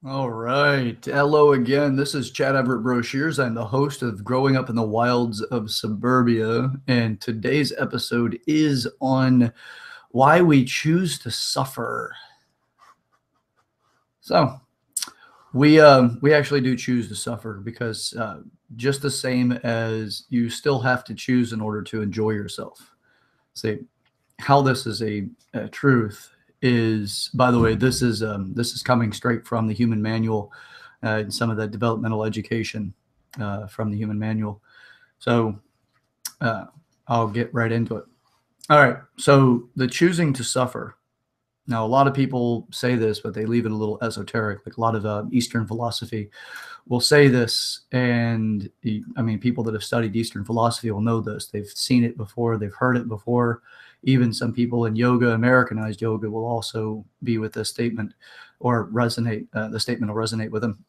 All right. Hello again. This is Chad Everett Brochures. I'm the host of Growing Up in the Wilds of Suburbia. And today's episode is on why we choose to suffer. So we actually do choose to suffer because just the same as you still have to choose in order to enjoy yourself. See, how this is a truth is, by the way, this is coming straight from the Human Manual and some of the developmental education from the Human Manual. So uh, I'll get right into it. All right. So the choosing to suffer. Now, a lot of people say this, but they leave it a little esoteric. Like a lot of Eastern philosophy will say this, and I mean, people that have studied Eastern philosophy will know this. They've seen it before, they've heard it before. Even some people in yoga, Americanized yoga, will also be with this statement or resonate. The statement will resonate with them.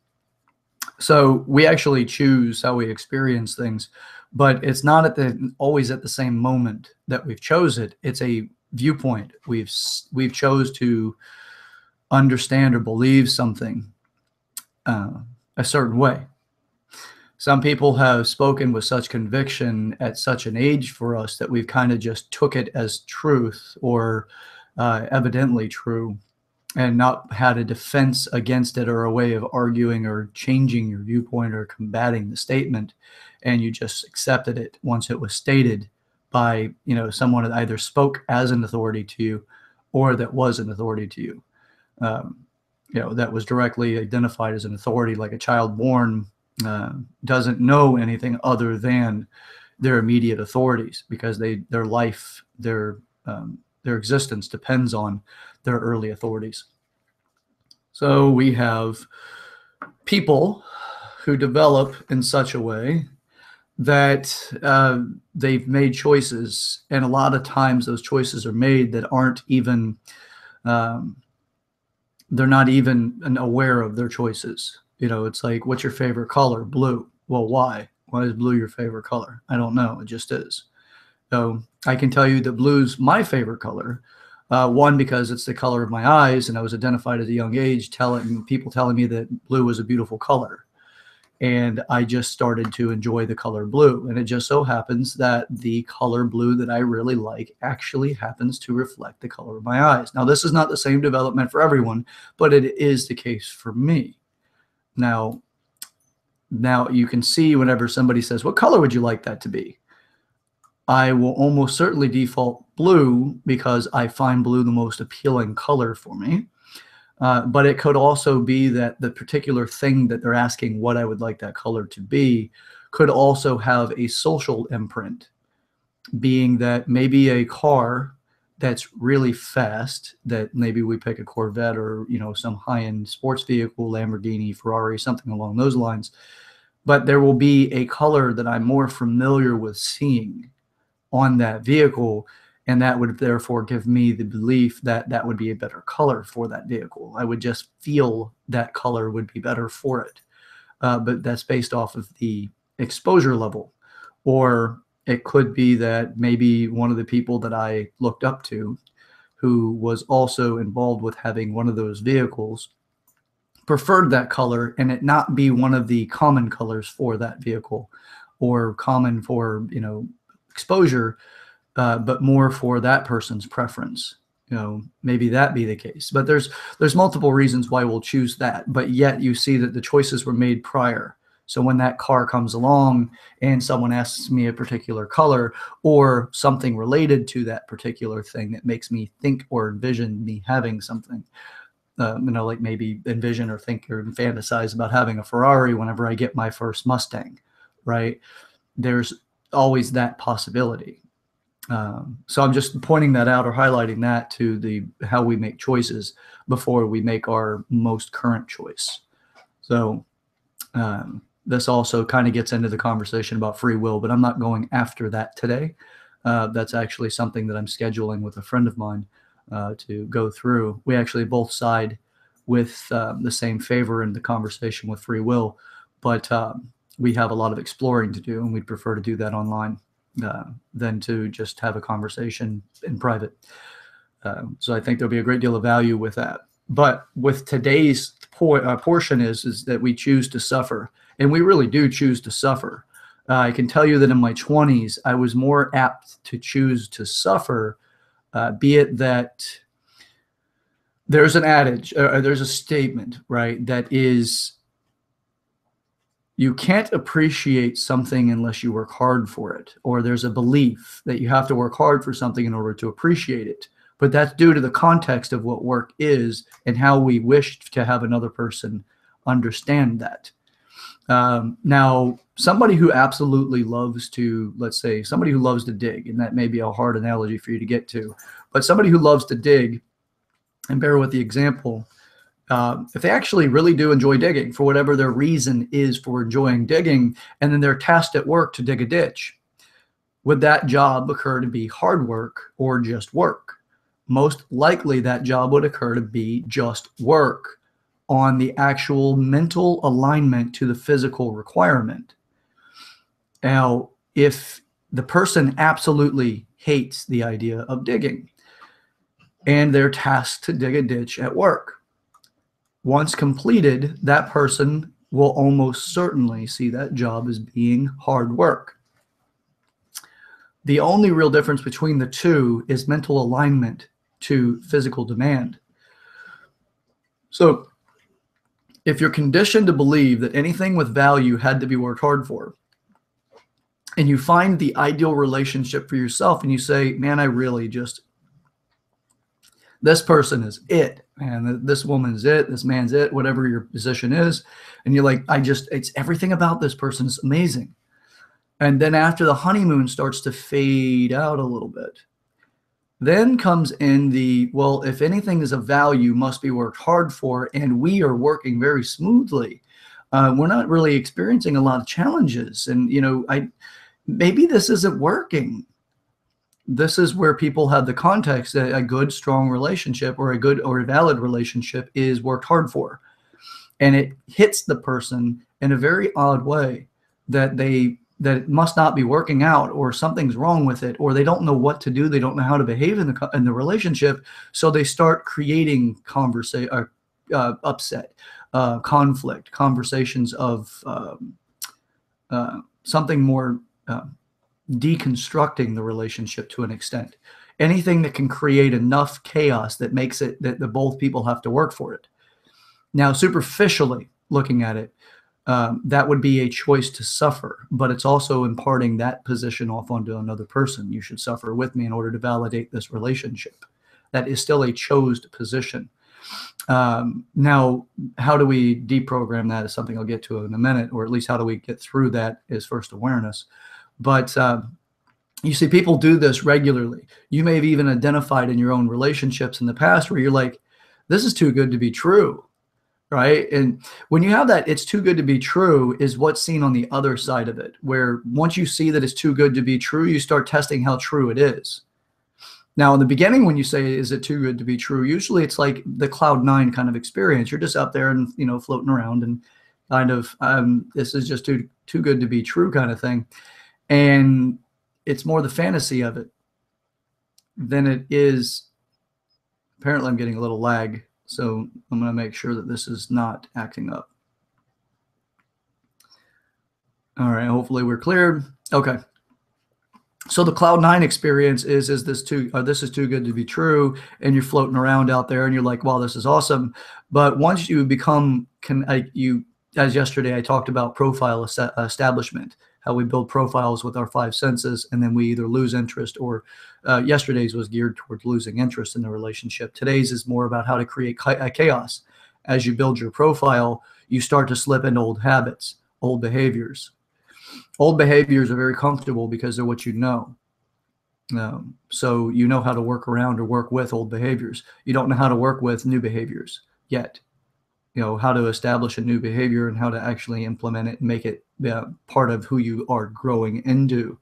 So we actually choose how we experience things, but it's not always at the same moment that we've chose it. It's a viewpoint. We've chose to understand or believe something a certain way. Some people have spoken with such conviction at such an age for us that we've kind of just took it as truth or evidently true, and not had a defense against it or a way of arguing or changing your viewpoint or combating the statement, and you just accepted it once it was stated by someone that either spoke as an authority to you or that was an authority to you. That was directly identified as an authority, like a child born doesn't know anything other than their immediate authorities, because their life, their existence depends on their early authorities. So we have people who develop in such a way that they've made choices, and a lot of times those choices are made that aren't even they're not even aware of their choices. It's like, what's your favorite color? Blue. Well, why? Why is blue your favorite color? I don't know. It just is. So I can tell you that blue's my favorite color. One, because it's the color of my eyes, and I was identified at a young age people telling me that blue was a beautiful color. And I just started to enjoy the color blue. And it just so happens that the color blue that I really like actually happens to reflect the color of my eyes. Now, this is not the same development for everyone, but it is the case for me. Now you can see whenever somebody says, what color would you like that to be? I will almost certainly default blue because I find blue the most appealing color for me. But it could also be that the particular thing that they're asking what I would like that color to be could also have a social imprint, being that maybe a car that's really fast, that maybe we pick a Corvette or some high-end sports vehicle, Lamborghini, Ferrari, something along those lines, but there will be a color that I'm more familiar with seeing on that vehicle, and that would therefore give me the belief that that would be a better color for that vehicle. I would just feel that color would be better for it. But that's based off of the exposure level. Or it could be that maybe one of the people that I looked up to, who was also involved with having one of those vehicles, preferred that color, and it not be one of the common colors for that vehicle or common for exposure, but more for that person's preference. Maybe that be the case. But there's multiple reasons why we'll choose that. But yet you see that the choices were made prior. So when that car comes along and someone asks me a particular color or something related to that particular thing that makes me think or envision me having something, like maybe envision or think or fantasize about having a Ferrari whenever I get my first Mustang, right? There's always that possibility. So I'm just pointing that out or highlighting that to how we make choices before we make our most current choice. So this also kind of gets into the conversation about free will, but I'm not going after that today. That's actually something that I'm scheduling with a friend of mine to go through. We actually both side with the same favor in the conversation with free will, but we have a lot of exploring to do, and we'd prefer to do that online than to just have a conversation in private. So I think there'll be a great deal of value with that. But with today's portion is that we choose to suffer, and we really do choose to suffer. I can tell you that in my 20s, I was more apt to choose to suffer, be it that there's an adage, or there's a statement, right, that is, you can't appreciate something unless you work hard for it. Or there's a belief that you have to work hard for something in order to appreciate it. But that's due to the context of what work is and how we wish to have another person understand that. Now, somebody who absolutely loves to, let's say, somebody who loves to dig, and that may be a hard analogy for you to get to, but somebody who loves to dig, and bear with the example, if they actually really do enjoy digging for whatever their reason is for enjoying digging, and then they're tasked at work to dig a ditch, would that job occur to be hard work or just work? Most likely that job would occur to be just work on the actual mental alignment to the physical requirement. Now, if the person absolutely hates the idea of digging and they're tasked to dig a ditch at work, once completed, that person will almost certainly see that job as being hard work. The only real difference between the two is mental alignment to physical demand. So if you're conditioned to believe that anything with value had to be worked hard for, and you find the ideal relationship for yourself and you say, man, I really just, this person is it, man, this woman's it, this man's it, whatever your position is. And you're like, it's everything about this person is amazing. And then after the honeymoon starts to fade out a little bit, then comes in the, well, if anything is of value, must be worked hard for, and we are working very smoothly. We're not really experiencing a lot of challenges. And, maybe this isn't working. This is where people have the context that a good, strong relationship or a good or a valid relationship is worked hard for. And it hits the person in a very odd way that it must not be working out, or something's wrong with it, or they don't know what to do. They don't know how to behave in the relationship. So they start creating upset, conflict, conversations of something more deconstructing the relationship to an extent. Anything that can create enough chaos that makes it that the both people have to work for it. Now, superficially looking at it, that would be a choice to suffer, but it's also imparting that position off onto another person. You should suffer with me in order to validate this relationship. That is still a chosen position. Now, how do we deprogram that is something I'll get to in a minute, or at least how do we get through that is first awareness. But you see, people do this regularly. You may have even identified in your own relationships in the past where you're like, this is too good to be true, right? And when you have that, it's too good to be true is what's seen on the other side of it, where once you see that it's too good to be true, you start testing how true it is. Now, in the beginning, when you say, is it too good to be true? Usually it's like the cloud nine kind of experience. You're just out there and, floating around and kind of, this is just too good to be true kind of thing. And it's more the fantasy of it than it is. Apparently I'm getting a little lag, so I'm going to make sure that this is not acting up. All right, hopefully we're cleared. Okay. So the cloud nine experience is this is too good to be true, and you're floating around out there and you're like, wow, this is awesome. But once you become, as yesterday I talked about profile establishment, how we build profiles with our five senses, and then we either lose interest or yesterday's was geared towards losing interest in the relationship. Today's is more about how to create chaos. As you build your profile, you start to slip into old habits, old behaviors. Old behaviors are very comfortable because they're what you know. So you know how to work around or work with old behaviors. You don't know how to work with new behaviors yet. How to establish a new behavior and how to actually implement it and make it part of who you are growing into.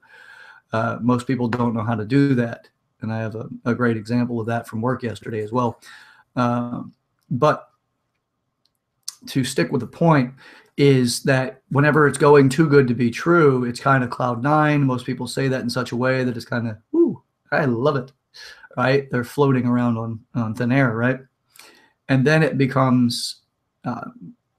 Most people don't know how to do that. And I have a great example of that from work yesterday as well. But to stick with the point is that whenever it's going too good to be true, it's kind of cloud nine. Most people say that in such a way that it's kind of, ooh, I love it, right? They're floating around on thin air, right? And then it becomes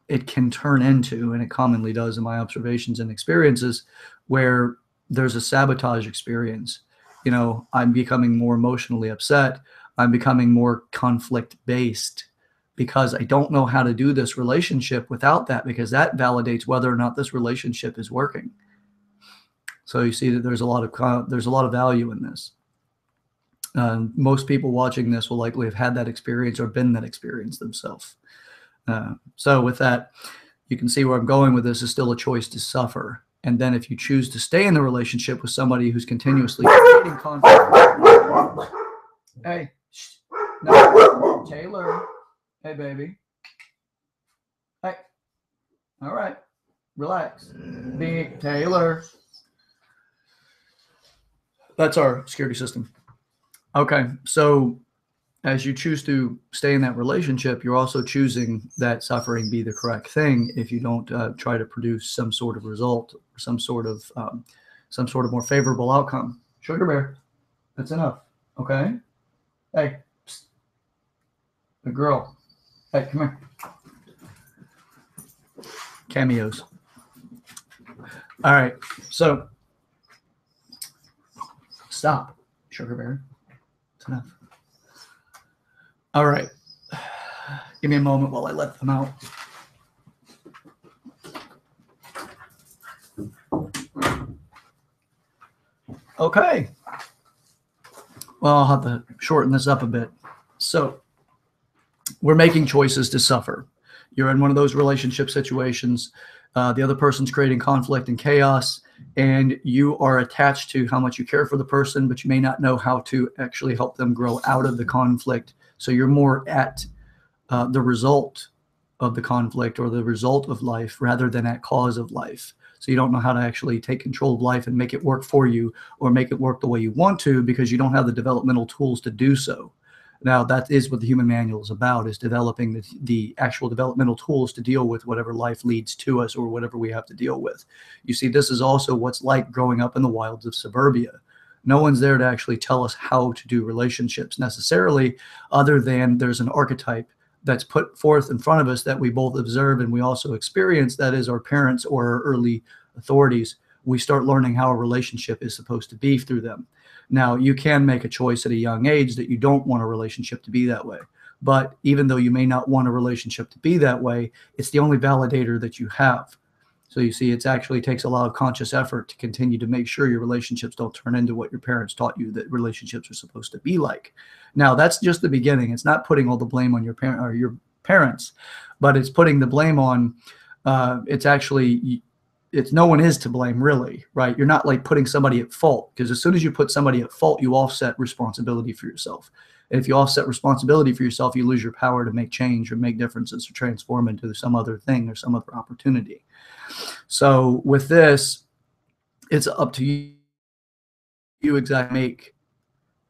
it can turn into, and it commonly does in my observations and experiences, where there's a sabotage experience. You know, I'm becoming more emotionally upset. I'm becoming more conflict based because I don't know how to do this relationship without that, because that validates whether or not this relationship is working. So you see that there's a lot of value in this. Most people watching this will likely have had that experience or been that experience themselves. So with that, you can see where I'm going with this is still a choice to suffer. And then if you choose to stay in the relationship with somebody who's continuously creating conflict. Hey, no, Taylor. Hey, baby. Hey. All right. Relax. Big Taylor. That's our security system. Okay. So as you choose to stay in that relationship, you're also choosing that suffering be the correct thing if you don't try to produce some sort of result or some sort of more favorable outcome. Sugar bear, that's enough. Okay. Hey, psst. The girl. Hey, come here. Cameos. All right. So stop, sugar bear. It's enough. All right. Give me a moment while I let them out. Okay. Well, I'll have to shorten this up a bit. So we're making choices to suffer. You're in one of those relationship situations. The other person's creating conflict and chaos, and you are attached to how much you care for the person, but you may not know how to actually help them grow out of the conflict. So you're more at the result of the conflict or the result of life rather than at cause of life. So you don't know how to actually take control of life and make it work for you or make it work the way you want to, because you don't have the developmental tools to do so. Now, that is what the human manual is about, is developing the actual developmental tools to deal with whatever life leads to us or whatever we have to deal with. You see, this is also what's like growing up in the wilds of suburbia. No one's there to actually tell us how to do relationships necessarily, other than there's an archetype that's put forth in front of us that we both observe and we also experience, that is our parents or our early authorities. We start learning how a relationship is supposed to be through them. Now, you can make a choice at a young age that you don't want a relationship to be that way. But even though you may not want a relationship to be that way, it's the only validator that you have. So you see, it actually takes a lot of conscious effort to continue to make sure your relationships don't turn into what your parents taught you that relationships are supposed to be like. Now, that's just the beginning. It's not putting all the blame on your parent or your parents, but it's putting the blame on. It's no one is to blame, really, right? You're not like putting somebody at fault, because as soon as you put somebody at fault, you offset responsibility for yourself. And if you offset responsibility for yourself, you lose your power to make change or make differences or transform into some other thing or some other opportunity. So with this, it's up to you.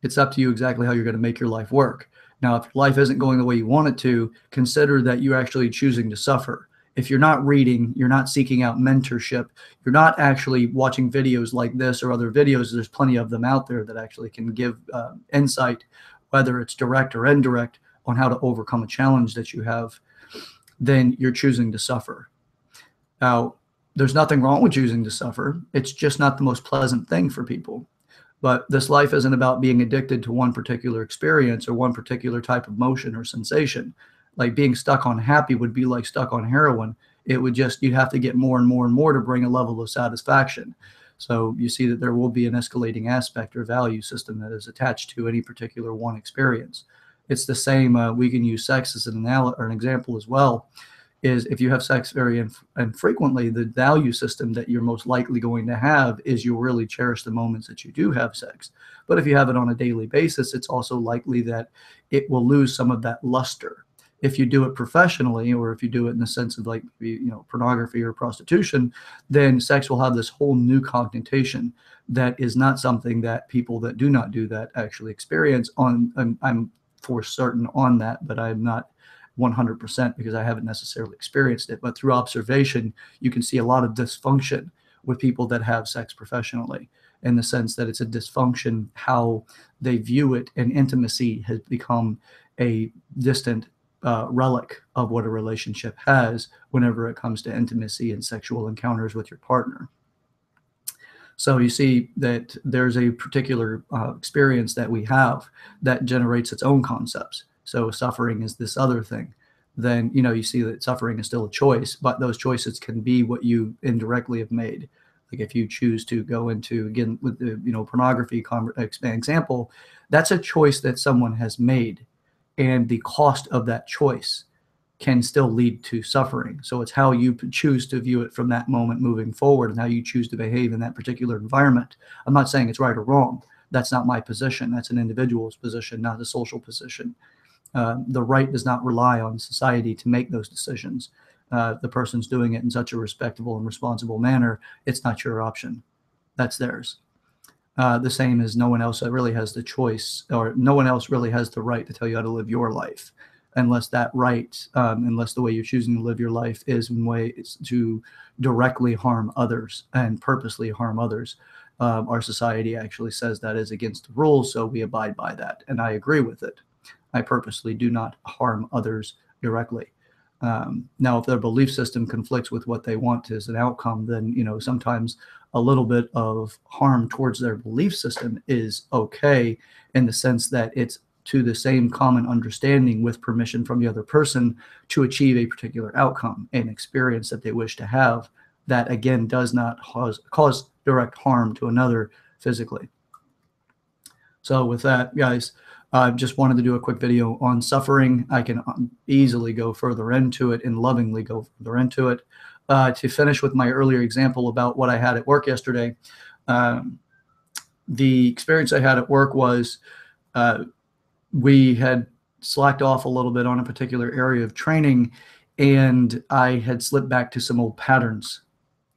It's up to you exactly how you're going to make your life work. Now, if your life isn't going the way you want it to, consider that you're actually choosing to suffer. If you're not reading, you're not seeking out mentorship, you're not actually watching videos like this or other videos, there's plenty of them out there that actually can give insight, whether it's direct or indirect, on how to overcome a challenge that you have, then you're choosing to suffer. Now, there's nothing wrong with choosing to suffer. It's just not the most pleasant thing for people. But this life isn't about being addicted to one particular experience or one particular type of motion or sensation. Like being stuck on happy would be like stuck on heroin. It would just, you'd have to get more and more and more to bring a level of satisfaction. So you see that there will be an escalating aspect or value system that is attached to any particular one experience. It's the same, we can use sex as an example as well, is if you have sex very infrequently, the value system that you're most likely going to have is you'll really cherish the moments that you do have sex. But if you have it on a daily basis, it's also likely that it will lose some of that luster. If you do it professionally, or if you do it in the sense of like, pornography or prostitution, then sex will have this whole new connotation that is not something that people that do not do that actually experience on. And I'm for certain on that, but I'm not 100% because I haven't necessarily experienced it. But through observation, you can see a lot of dysfunction with people that have sex professionally, in the sense that it's a dysfunction how they view it, and intimacy has become a distant relic of what a relationship has whenever it comes to intimacy and sexual encounters with your partner. So you see that there's a particular experience that we have that generates its own concepts. So suffering is this other thing. Then, you see that suffering is still a choice, but those choices can be what you indirectly have made. Like if you choose to go into, again, with the, pornography example, that's a choice that someone has made. And the cost of that choice can still lead to suffering. So it's how you choose to view it from that moment moving forward and how you choose to behave in that particular environment. I'm not saying it's right or wrong. That's not my position. That's an individual's position, not a social position. The right does not rely on society to make those decisions. The person's doing it in such a respectable and responsible manner. It's not your option. That's theirs. The same as no one else really has the choice, or no one else really has the right to tell you how to live your life, unless that right, unless the way you're choosing to live your life is in ways to directly harm others and purposely harm others. Our society actually says that is against the rules, so we abide by that, and I agree with it. I purposely do not harm others directly. Now, if their belief system conflicts with what they want as an outcome, then, sometimes a little bit of harm towards their belief system is okay, in the sense that it's to the same common understanding with permission from the other person to achieve a particular outcome, an experience that they wish to have, that again does not cause direct harm to another physically. So with that, guys, I just wanted to do a quick video on suffering. I can easily go further into it and lovingly go further into it. To finish with my earlier example about what I had at work yesterday, the experience I had at work was we had slacked off a little bit on a particular area of training, and I had slipped back to some old patterns,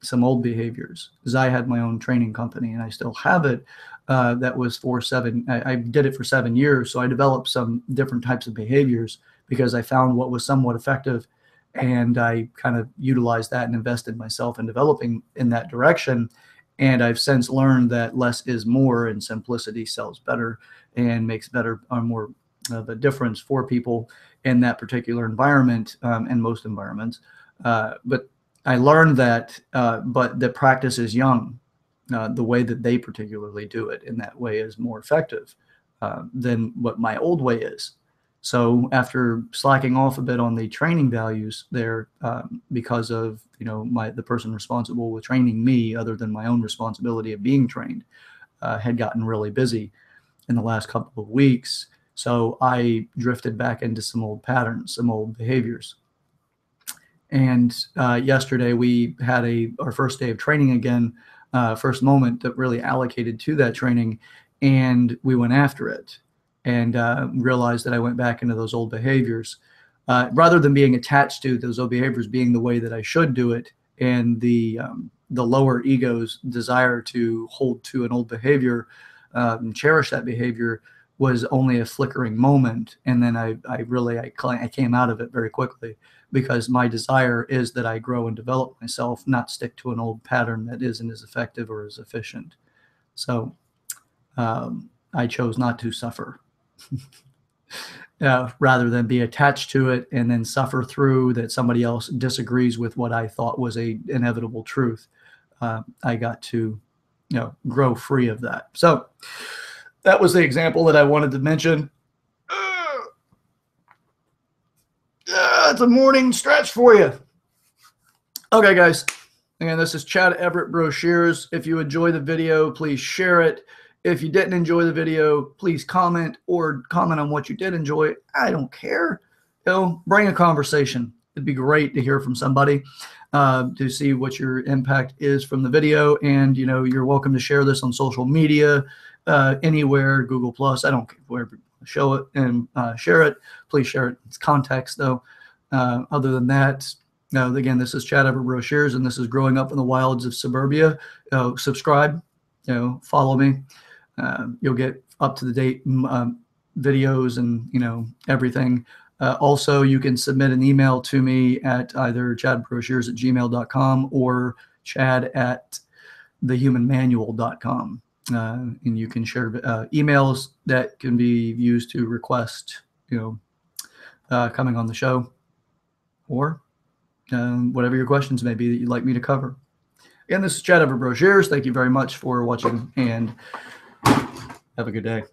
some old behaviors, because I had my own training company and I still have it. That was I did it for 7 years. So I developed some different types of behaviors because I found what was somewhat effective, and I kind of utilized that and invested myself in developing in that direction. And I've since learned that less is more, and simplicity sells better and makes better or more of a difference for people in that particular environment, and most environments. But I learned that, but the practice is young. The way that they particularly do it in that way is more effective than what my old way is. So after slacking off a bit on the training values there, because of the person responsible with training me, other than my own responsibility of being trained, had gotten really busy in the last couple of weeks. So I drifted back into some old patterns, some old behaviors. And yesterday we had our first day of training again, first moment that really allocated to that training, and we went after it and realized that I went back into those old behaviors. Rather than being attached to those old behaviors being the way that I should do it, and the lower ego's desire to hold to an old behavior and cherish that behavior was only a flickering moment. And then I came out of it very quickly, because my desire is that I grow and develop myself, not stick to an old pattern that isn't as effective or as efficient. So I chose not to suffer rather than be attached to it and then suffer through that somebody else disagrees with what I thought was a inevitable truth. I got to grow free of that. So that was the example that I wanted to mention. It's a morning stretch for you. Okay, guys. Again, this is Chad Everett Brochures. If you enjoy the video, please share it. If you didn't enjoy the video, please comment on what you did enjoy. I don't care. Bring a conversation. It'd be great to hear from somebody, to see what your impact is from the video. And, you're welcome to share this on social media, anywhere, Google+. I don't care, wherever you show it and share it. Please share it. It's context, though. Other than that, again, this is Chad Everett Brochures, and this is Growing Up in the Wilds of Suburbia. Subscribe, follow me. You'll get up-to-the-date videos and, everything. Also, you can submit an email to me at either chadbrochures@gmail.com or chad@thehumanmanual.com. And you can share emails that can be used to request, coming on the show, or whatever your questions may be that you'd like me to cover. Again, this is Chad over Brochures. Thank you very much for watching, and have a good day.